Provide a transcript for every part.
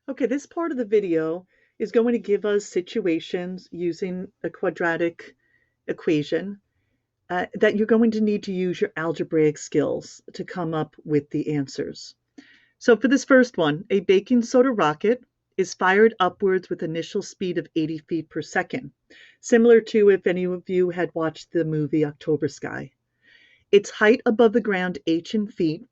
Okay, this part of the video is going to give us situations using a quadratic equation that you're going to need to use your algebraic skills to come up with the answers. So for this first one, a baking soda rocket is fired upwards with initial speed of 80 feet per second, similar to if any of you had watched the movie October Sky. Its height above the ground, h in feet,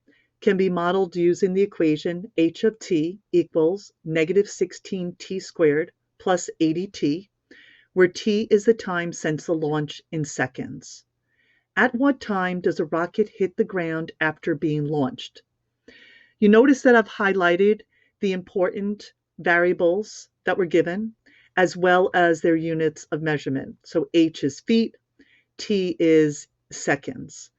can be modeled using the equation h of t equals negative 16t squared plus 80t, where t is the time since the launch in seconds. At what time does a rocket hit the ground after being launched? You notice that I've highlighted the important variables that were given, as well as their units of measurement. So h is feet, t is seconds.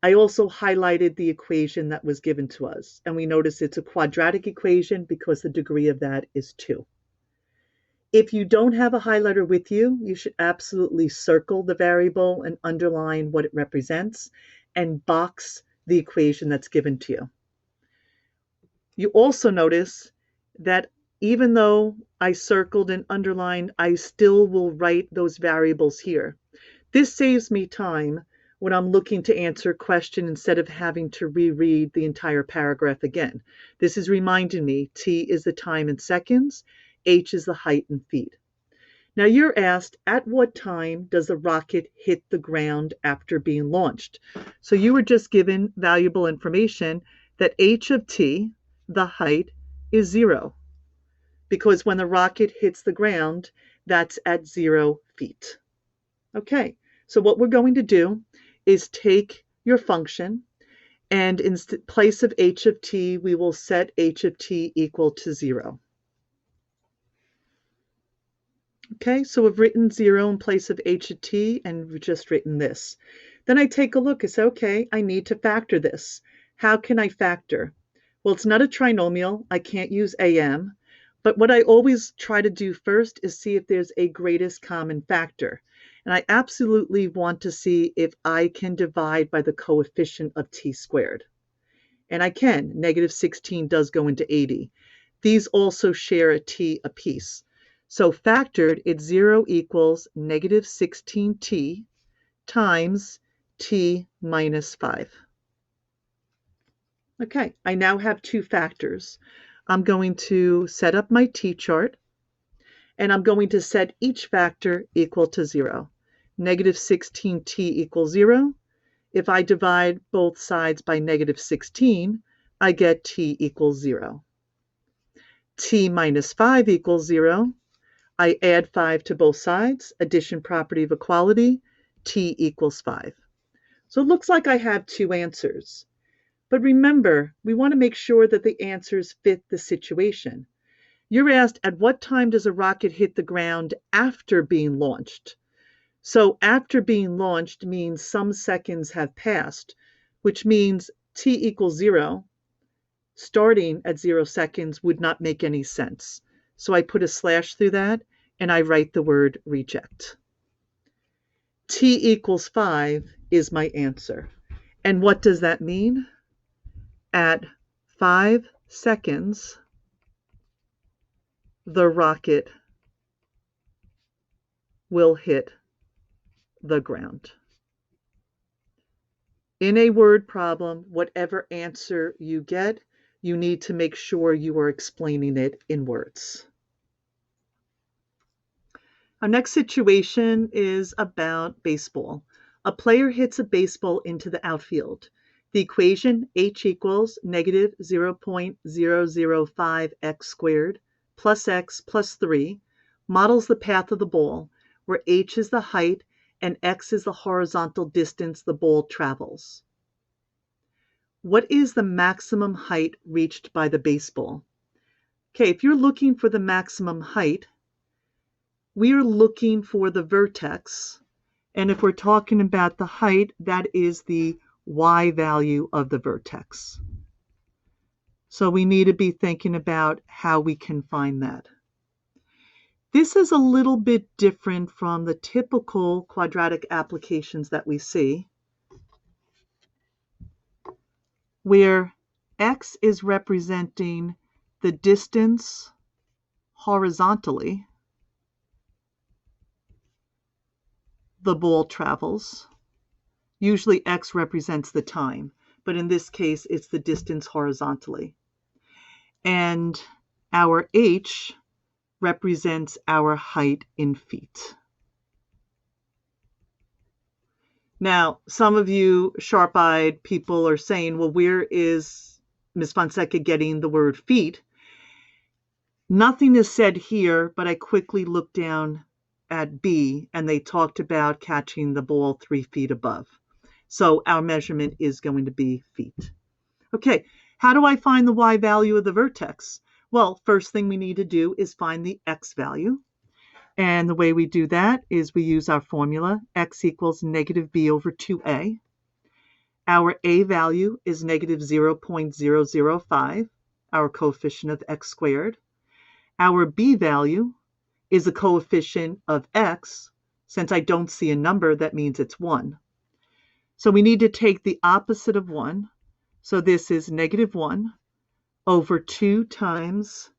I also highlighted the equation that was given to us, and we notice it's a quadratic equation because the degree of that is 2. If you don't have a highlighter with you, you should absolutely circle the variable and underline what it represents and box the equation that's given to you. You also notice that even though I circled and underlined, I still will write those variables here. This saves me time when I'm looking to answer a question instead of having to reread the entire paragraph again. This is reminding me t is the time in seconds, h is the height in feet. Now you're asked, at what time does the rocket hit the ground after being launched? So you were just given valuable information that h of t, the height, is 0. Because when the rocket hits the ground, that's at 0 feet. Okay, so what we're going to do is take your function, and in place of h of t, we will set h of t equal to 0. Okay, so we've written 0 in place of h of t, and we've just written this. Then I take a look and say, okay, I need to factor this. How can I factor? Well, it's not a trinomial. I can't use am. But what I always try to do first is see if there's a greatest common factor. And I absolutely want to see if I can divide by the coefficient of t squared. And I can. Negative 16 does go into 80. These also share a t apiece. So factored, it's 0 equals negative 16t times t minus 5. Okay, I now have two factors. I'm going to set up my t-chart, and I'm going to set each factor equal to 0. Negative 16t equals 0. If I divide both sides by negative 16, I get t equals 0. T minus 5 equals 0. I add 5 to both sides, addition property of equality, t equals 5. So it looks like I have two answers. But remember, we want to make sure that the answers fit the situation. You're asked, at what time does a rocket hit the ground after being launched? So after being launched means some seconds have passed, which means t equals 0, starting at 0 seconds would not make any sense. So I put a slash through that, and I write the word reject. T equals 5 is my answer. And what does that mean? At 5 seconds, the rocket will hit the ground. In a word problem, whatever answer you get, you need to make sure you are explaining it in words. Our next situation is about baseball. A player hits a baseball into the outfield. The equation h equals negative 0.005x squared plus x plus 3 models the path of the ball, where h is the height and x is the horizontal distance the ball travels. What is the maximum height reached by the baseball? Okay, if you're looking for the maximum height, we are looking for the vertex. And if we're talking about the height, that is the y value of the vertex. So we need to be thinking about how we can find that. This is a little bit different from the typical quadratic applications that we see, where x is representing the distance horizontally, the ball travels. Usually x represents the time, but in this case, it's the distance horizontally. And our h represents our height in feet. Now, some of you sharp-eyed people are saying, well, where is Ms. Fonseca getting the word feet? Nothing is said here, but I quickly looked down at B, and they talked about catching the ball 3 feet above. So our measurement is going to be feet. Okay, how do I find the y value of the vertex? Well, first thing we need to do is find the x value. And the way we do that is we use our formula, x equals negative b over 2a. Our a value is negative 0.005, our coefficient of x squared. Our b value is the coefficient of x. Since I don't see a number, that means it's 1. So we need to take the opposite of 1. So this is negative 1 over 2 times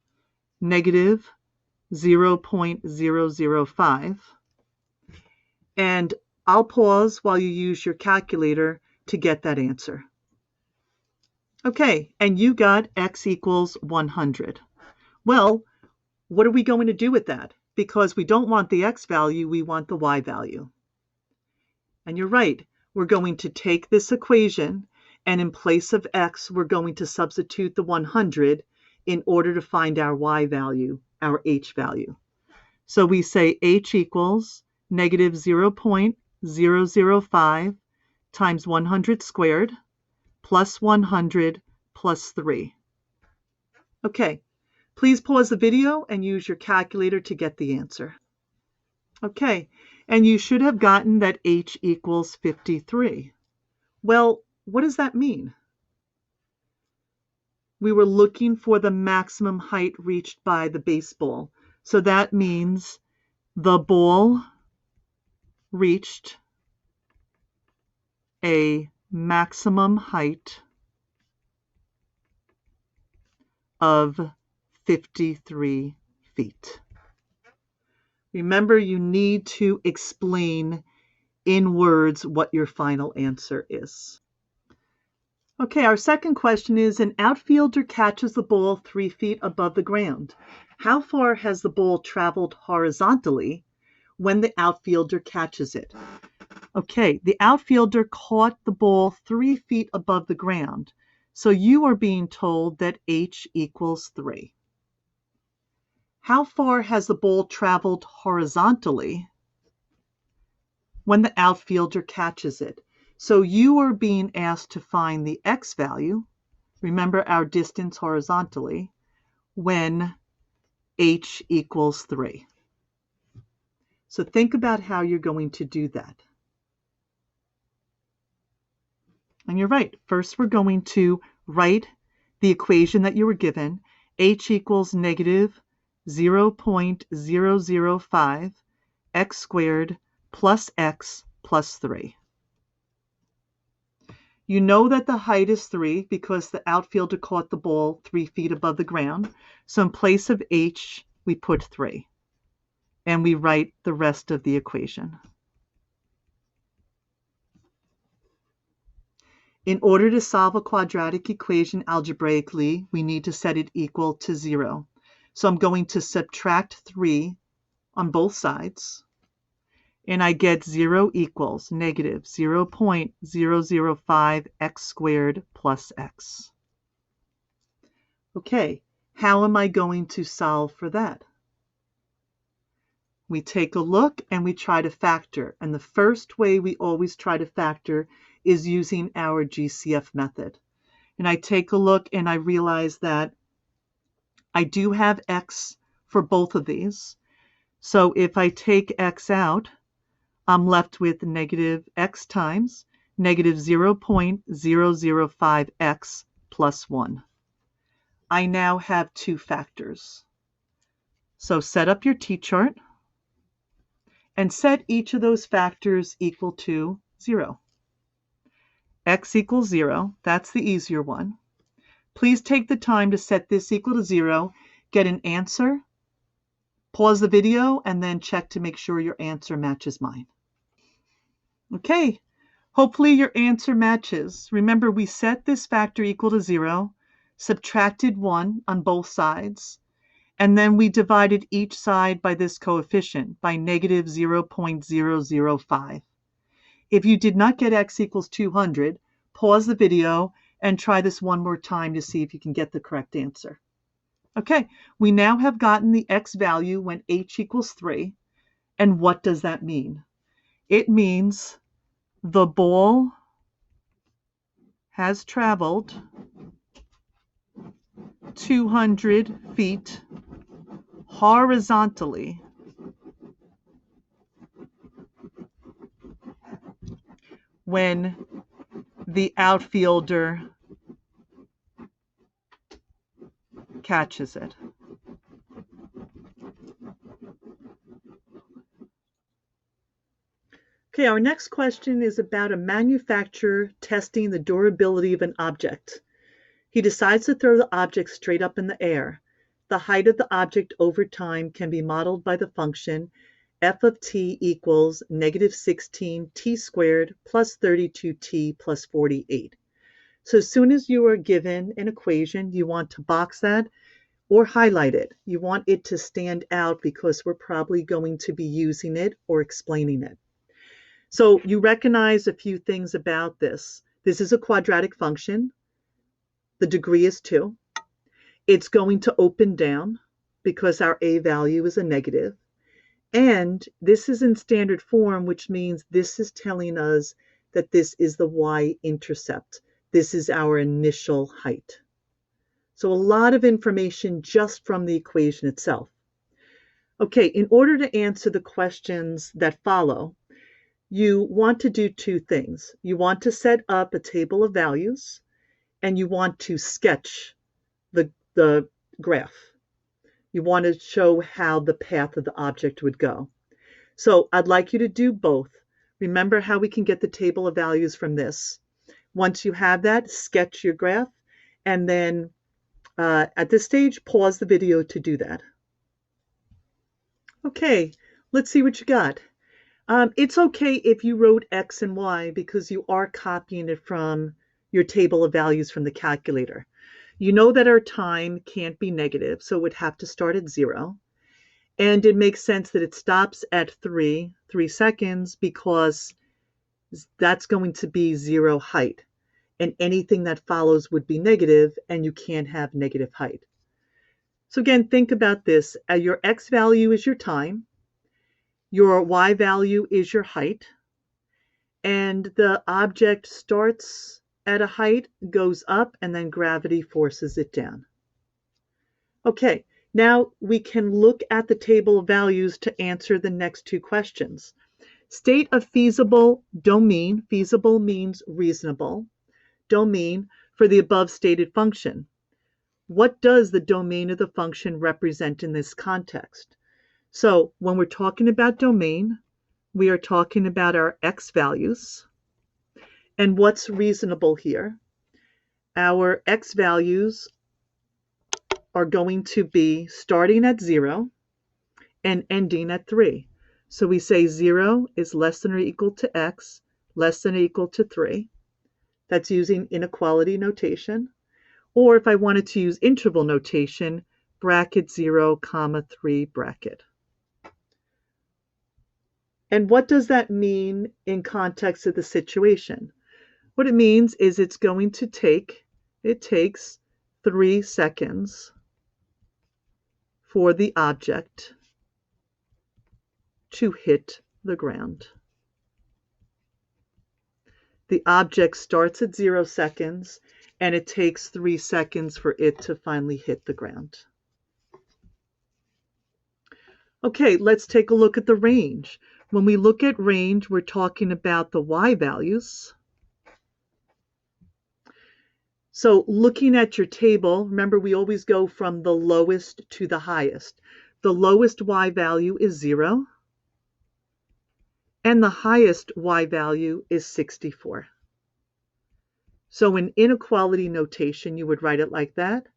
negative 0.005. And I'll pause while you use your calculator to get that answer. Okay, and you got x equals 100. Well, what are we going to do with that? Because we don't want the x value, we want the y value. And you're right, we're going to take this equation, and in place of x, we're going to substitute the 100 in order to find our y value, our h value. So we say h equals negative 0.005 times 100 squared plus 100 plus 3. Okay, please pause the video and use your calculator to get the answer. Okay, and you should have gotten that h equals 53. Well, what does that mean? We were looking for the maximum height reached by the baseball. So that means the ball reached a maximum height of 53 feet. Remember, you need to explain in words what your final answer is. Okay, our second question is, an outfielder catches the ball 3 feet above the ground. How far has the ball traveled horizontally when the outfielder catches it? Okay, the outfielder caught the ball 3 feet above the ground. So you are being told that h equals 3. How far has the ball traveled horizontally when the outfielder catches it? So you are being asked to find the x value, remember our distance horizontally, when h equals 3. So think about how you're going to do that. And you're right. First, we're going to write the equation that you were given. H equals negative 0.005 x squared plus x plus 3. You know that the height is 3 because the outfielder caught the ball 3 feet above the ground. So in place of h, we put 3. And we write the rest of the equation. In order to solve a quadratic equation algebraically, we need to set it equal to 0. So I'm going to subtract 3 on both sides. And I get 0 equals negative 0.005 x squared plus x. Okay, how am I going to solve for that? We take a look and we try to factor. And the first way we always try to factor is using our GCF method. And I take a look and I realize that I do have x for both of these. So if I take x out, I'm left with negative x times negative 0.005x plus 1. I now have two factors. So set up your t-chart and set each of those factors equal to 0. X equals 0, that's the easier one. Please take the time to set this equal to 0, get an answer, Pause the video and then check to make sure your answer matches mine. Okay, hopefully your answer matches. Remember, we set this factor equal to 0, subtracted 1 on both sides, and then we divided each side by this coefficient, by negative 0.005. If you did not get x equals 200, pause the video and try this one more time to see if you can get the correct answer. Okay, we now have gotten the x value when h equals 3. And what does that mean? It means the ball has traveled 200 feet horizontally when the outfielder catches it. Okay, our next question is about a manufacturer testing the durability of an object. He decides to throw the object straight up in the air. The height of the object over time can be modeled by the function f of t equals negative 16 t squared plus 32t plus 48. So as soon as you are given an equation, you want to box that or highlight it. You want it to stand out because we're probably going to be using it or explaining it. So you recognize a few things about this. This is a quadratic function. The degree is 2. It's going to open down because our a value is a negative. And this is in standard form, which means this is telling us that this is the y-intercept. This is our initial height. So a lot of information just from the equation itself. Okay, in order to answer the questions that follow, you want to do two things. You want to set up a table of values, and you want to sketch the graph. You want to show how the path of the object would go. So I'd like you to do both. Remember how we can get the table of values from this. Once you have that, sketch your graph, and then at this stage, pause the video to do that. Okay, let's see what you got. It's okay if you wrote x and y because you are copying it from your table of values from the calculator. You know that our time can't be negative, so it would have to start at 0. And it makes sense that it stops at 3 seconds because that's going to be 0 height. And anything that follows would be negative, and you can't have negative height. So again, think about this. Your x value is your time. Your y value is your height. And the object starts at a height, goes up, and then gravity forces it down. Okay, now we can look at the table of values to answer the next two questions. State a feasible domain. Feasible means reasonable. Domain for the above stated function. What does the domain of the function represent in this context? So when we're talking about domain, we are talking about our x values. And what's reasonable here? Our x values are going to be starting at 0 and ending at 3. So we say 0 is less than or equal to x, less than or equal to 3. That's using inequality notation. Or if I wanted to use interval notation, bracket 0, comma 3 bracket. And what does that mean in context of the situation? What it means is it takes 3 seconds for the object to hit the ground. The object starts at 0 seconds, and it takes 3 seconds for it to finally hit the ground. Okay, let's take a look at the range. When we look at range, we're talking about the y values. So looking at your table, remember we always go from the lowest to the highest. The lowest y value is 0, and the highest y value is 64. So in inequality notation, you would write it like that,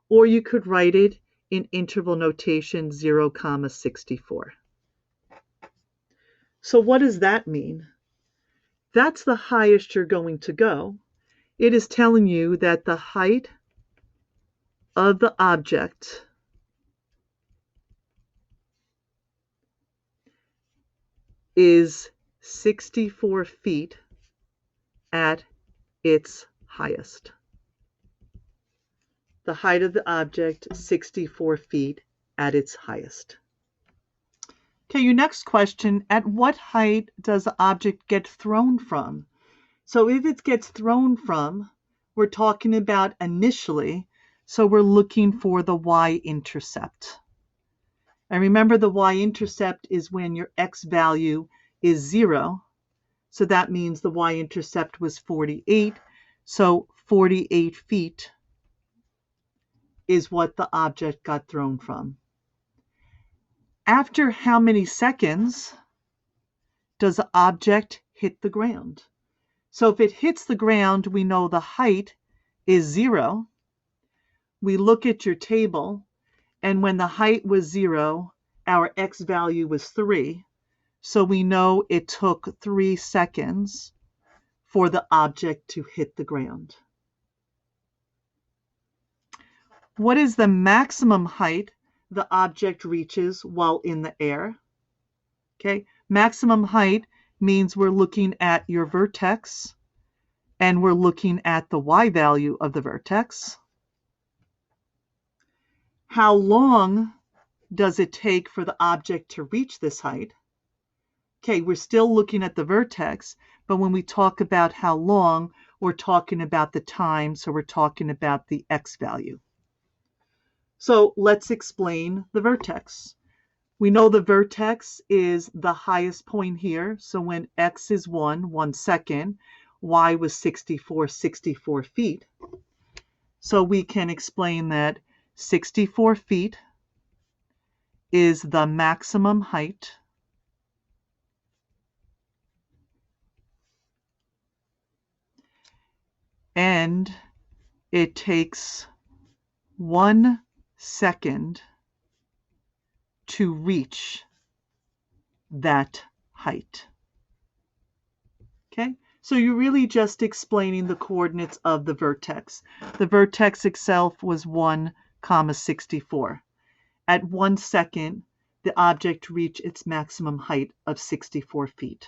or you could write it in interval notation 0, 64. So what does that mean? That's the highest you're going to go. It is telling you that the height of the object is 64 feet at its highest. The height of the object, 64 feet at its highest. Okay, your next question, at what height does the object get thrown from? So if it gets thrown from, we're talking about initially, so we're looking for the y-intercept. And remember, the y-intercept is when your x value is 0. So that means the y-intercept was 48. So 48 feet is what the object got thrown from. After how many seconds does the object hit the ground? So if it hits the ground, we know the height is 0. We look at your table, and when the height was 0, our x value was 3. So we know it took 3 seconds for the object to hit the ground. What is the maximum height the object reaches while in the air? Okay, maximum height means we're looking at your vertex and we're looking at the y value of the vertex. How long does it take for the object to reach this height? Okay, we're still looking at the vertex, but when we talk about how long, we're talking about the time, so we're talking about the x value. So let's explain the vertex. We know the vertex is the highest point here, so when x is 1 second, y was 64 feet. So we can explain that 64 feet is the maximum height and it takes 1 second to reach that height. Okay, so you're really just explaining the coordinates of the vertex. The vertex itself was 1, 64. At 1 second, the object reached its maximum height of 64 feet.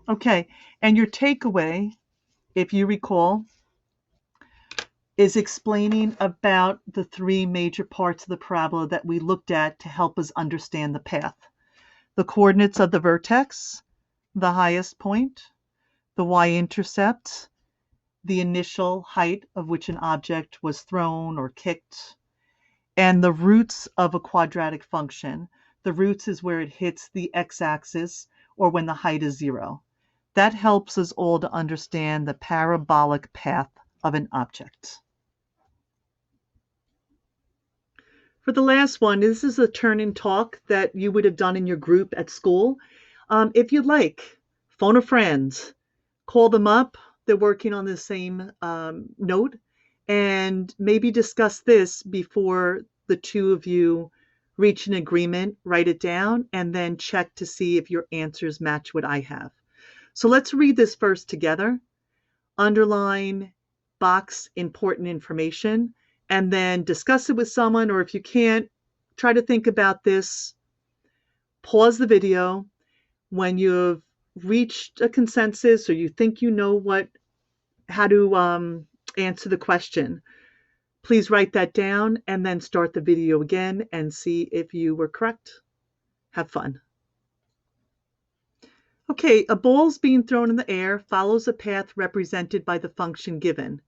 Okay, and your takeaway, if you recall, is explaining about the 3 major parts of the parabola that we looked at to help us understand the path. The coordinates of the vertex, the highest point, the y-intercept, the initial height of which an object was thrown or kicked, and the roots of a quadratic function. The roots is where it hits the x-axis or when the height is 0. That helps us all to understand the parabolic path of an object. For the last one, this is a turn-in talk that you would have done in your group at school. If you'd like, phone a friend, call them up, they're working on the same note, and maybe discuss this before the two of you reach an agreement, write it down, and then check to see if your answers match what I have. So let's read this first together. Underline, box important information, and then discuss it with someone, or if you can't, try to think about this. Pause the video. When you've reached a consensus or you think you know how to answer the question, please write that down and then start the video again and see if you were correct. Have fun. Okay, a ball's being thrown in the air follows a path represented by the function given.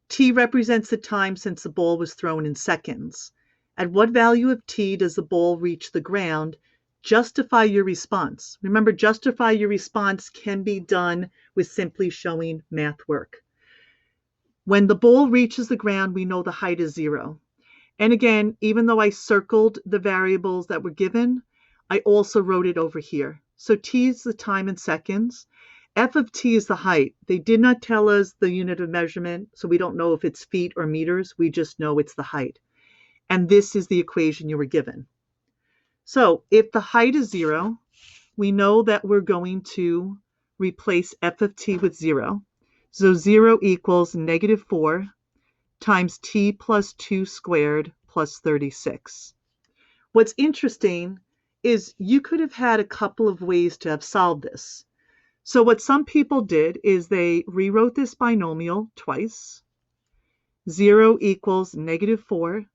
T represents the time since the ball was thrown in seconds. At what value of t does the ball reach the ground? Justify your response. Remember, justify your response can be done with simply showing math work. When the ball reaches the ground, we know the height is 0. And again, even though I circled the variables that were given, I also wrote it over here. So t is the time in seconds. F of t is the height. They did not tell us the unit of measurement, so we don't know if it's feet or meters. We just know it's the height. and this is the equation you were given. So if the height is 0, we know that we're going to replace f of t with 0. So 0 equals negative 4 times t plus 2 squared plus 36. What's interesting is you could have had a couple of ways to have solved this. So what some people did is they rewrote this binomial twice. 0 equals negative 4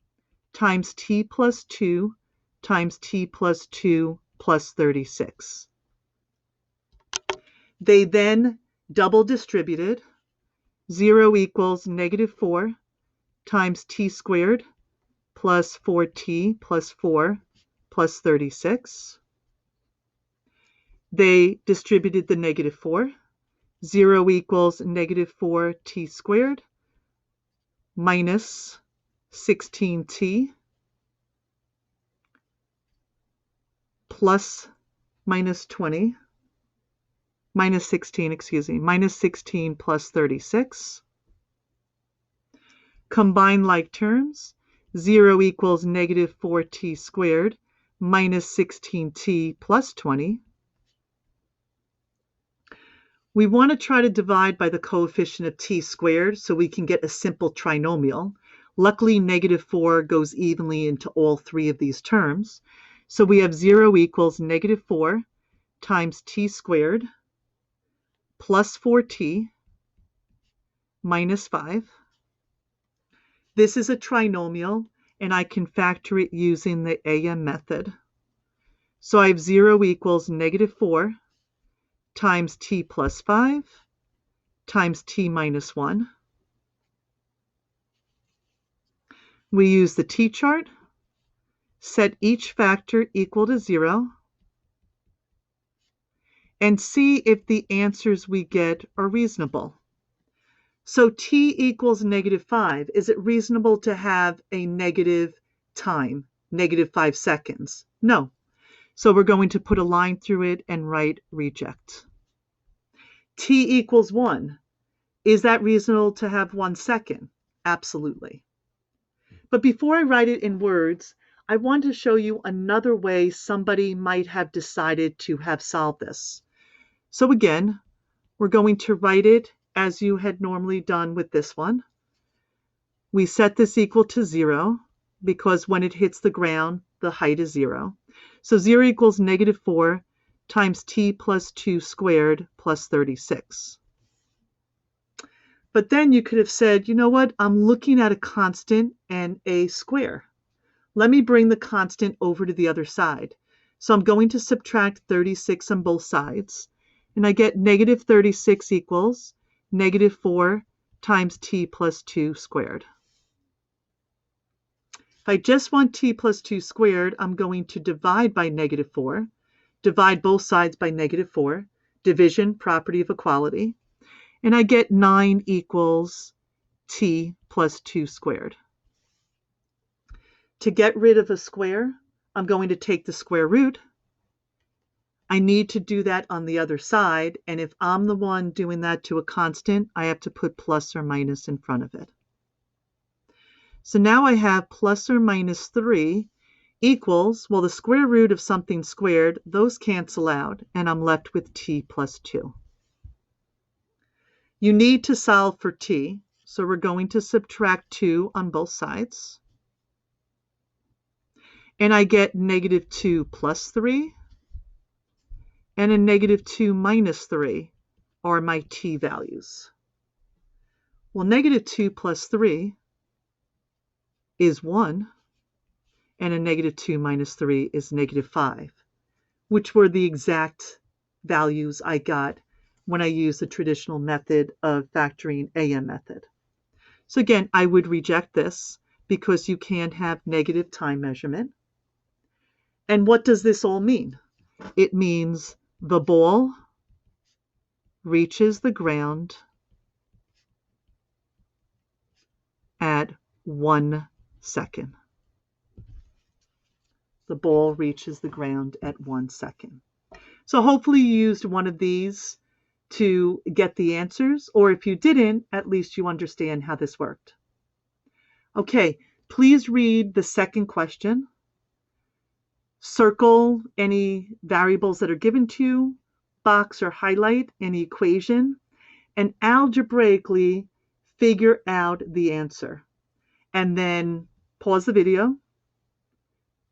times t plus 2 times t plus 2 plus 36. They then double distributed. 0 equals negative 4 times t squared plus 4t plus 4 plus 36. They distributed the negative 4. 0 equals negative 4t squared minus 16t plus minus 20, minus 16, excuse me, minus 16 plus 36. Combine like terms. 0 equals negative 4t squared minus 16t plus 20. We want to try to divide by the coefficient of t squared so we can get a simple trinomial. Luckily, negative 4 goes evenly into all three of these terms. So we have 0 equals negative 4 times t squared plus 4t minus 5. This is a trinomial, and I can factor it using the AM method. So I have 0 equals negative 4 times t plus 5 times t minus 1. We use the t-chart, set each factor equal to 0, and see if the answers we get are reasonable. So t equals negative 5. Is it reasonable to have a negative time, negative 5 seconds? No. So we're going to put a line through it and write reject. T equals 1. Is that reasonable to have 1 second? Absolutely. But before I write it in words, I want to show you another way somebody might have decided to have solved this. So again, we're going to write it as you had normally done with this one. We set this equal to 0 because when it hits the ground, the height is 0. So 0 equals negative 4 times t plus 2 squared plus 36. But then you could have said, you know what, I'm looking at a constant and a square. Let me bring the constant over to the other side. So I'm going to subtract 36 on both sides, and I get negative 36 equals negative 4 times t plus 2 squared. If I just want t plus 2 squared, I'm going to divide by negative 4, divide both sides by negative 4, division, property of equality, and I get 9 equals t plus 2 squared. To get rid of a square, I'm going to take the square root. I need to do that on the other side, and if I'm the one doing that to a constant, I have to put plus or minus in front of it. So now I have plus or minus 3 equals, well, the square root of something squared, those cancel out, and I'm left with t plus 2. You need to solve for t, so we're going to subtract 2 on both sides. And I get negative 2 plus 3, and a negative 2 minus 3 are my t values. Well, negative 2 plus 3 is 1, and a negative 2 minus 3 is negative 5, which were the exact values I got when I used the traditional method of factoring AM method. So again, I would reject this because you can't have negative time measurement. And what does this all mean? It means the ball reaches the ground at 1 second. The ball reaches the ground at 1 second. So hopefully you used one of these to get the answers, or if you didn't, at least you understand how this worked. Okay, Please read the second question. Circle any variables that are given to you, box or highlight any equation, and algebraically figure out the answer. And then pause the video,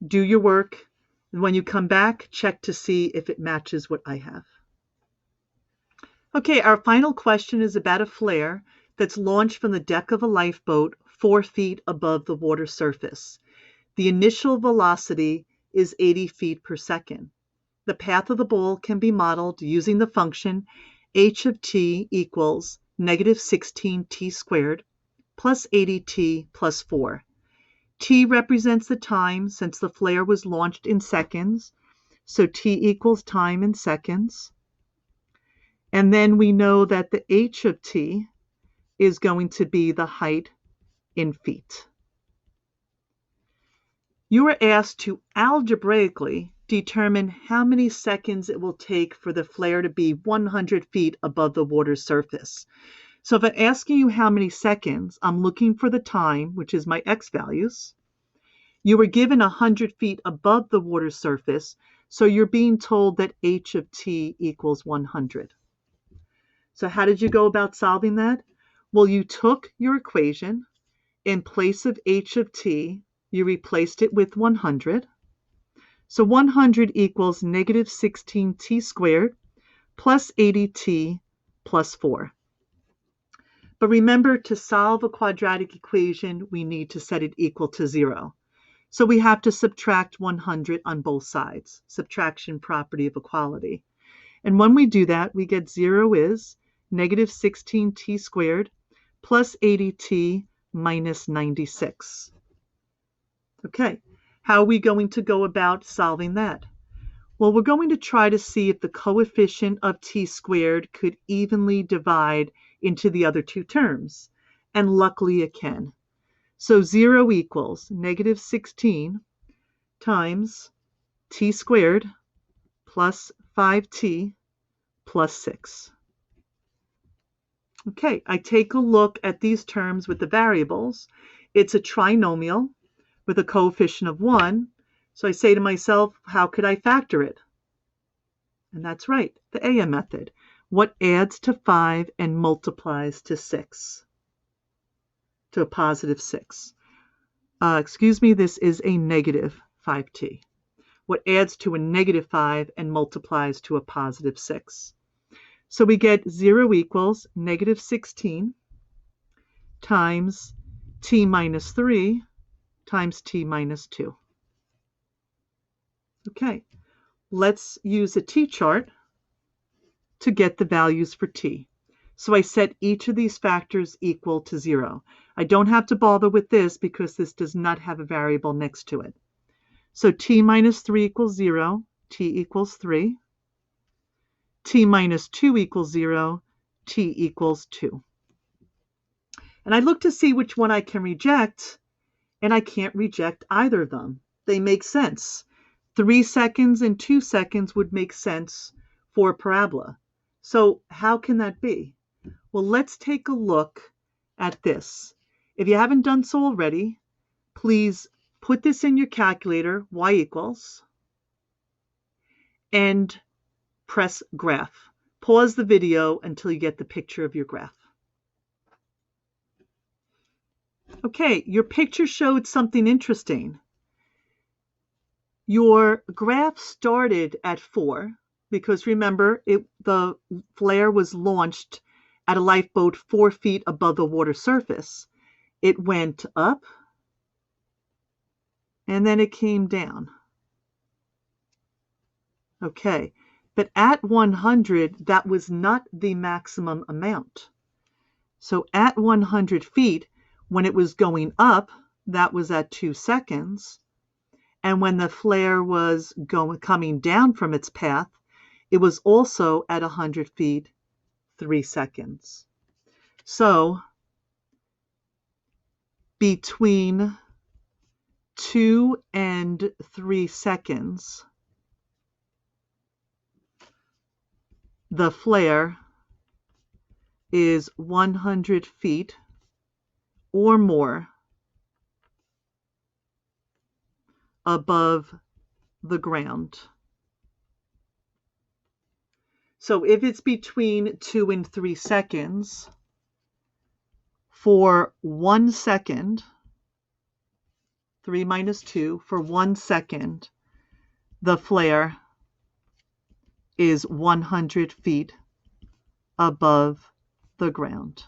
do your work, and when you come back, check to see if it matches what I have. Okay, our final question is about a flare that's launched from the deck of a lifeboat 4 feet above the water surface. The initial velocity is 80 feet per second. The path of the ball can be modeled using the function h of t equals negative 16t squared plus 80t plus 4. T represents the time since the flare was launched in seconds, so t equals time in seconds. And then we know that the h of t is going to be the height in feet. You are asked to algebraically determine how many seconds it will take for the flare to be 100 feet above the water's surface. So if I'm asking you how many seconds, I'm looking for the time, which is my x values. You were given 100 feet above the water's surface, so you're being told that h of t equals 100. So how did you go about solving that? Well, you took your equation. In place of h of t, you replaced it with 100. So 100 equals negative 16t squared plus 80t plus 4. But remember, to solve a quadratic equation, we need to set it equal to 0. So we have to subtract 100 on both sides, subtraction property of equality. And when we do that, we get 0 is negative 16t squared plus 80t minus 96. Okay, how are we going to go about solving that? Well, we're going to try to see if the coefficient of t squared could evenly divide into the other two terms, and luckily it can. So 0 equals negative 16 times t squared plus 5t plus 6. Okay, I take a look at these terms with the variables. It's a trinomial with a coefficient of 1. So I say to myself, how could I factor it? And that's right, the AM method. What adds to 5 and multiplies to 6? To a positive 6. This is a negative 5t. What adds to a negative 5 and multiplies to a positive 6? So we get 0 equals negative 16 times t minus 3 times t minus 2. Okay, let's use a t-chart to get the values for t. So I set each of these factors equal to 0. I don't have to bother with this because this does not have a variable next to it. So t minus 3 equals 0, t equals 3. T minus 2 equals 0, t equals 2. And I look to see which one I can reject, and I can't reject either of them. They make sense. 3 seconds and 2 seconds would make sense for a parabola. So how can that be? Well, let's take a look at this. If you haven't done so already, please put this in your calculator, y equals, and press graph. Pause the video until you get the picture of your graph. Okay, your picture showed something interesting. Your graph started at 4 because remember, the flare was launched at a lifeboat 4 feet above the water surface. It went up and then it came down. Okay, but at 100, that was not the maximum amount. So at 100 feet, when it was going up, that was at 2 seconds. And when the flare was coming down from its path, it was also at 100 feet, 3 seconds. So between 2 and 3 seconds, the flare is 100 feet or more above the ground. So if it's between 2 and 3 seconds, for 1 second, 3 minus 2, for 1 second, the flare is 100 feet above the ground.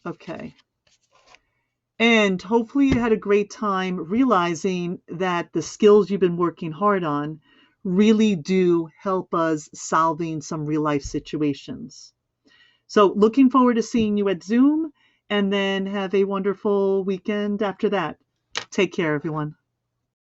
Okay. And hopefully you had a great time realizing that the skills you've been working hard on really do help us solving some real life situations. So looking forward to seeing you at Zoom, and then have a wonderful weekend after that. Take care, everyone.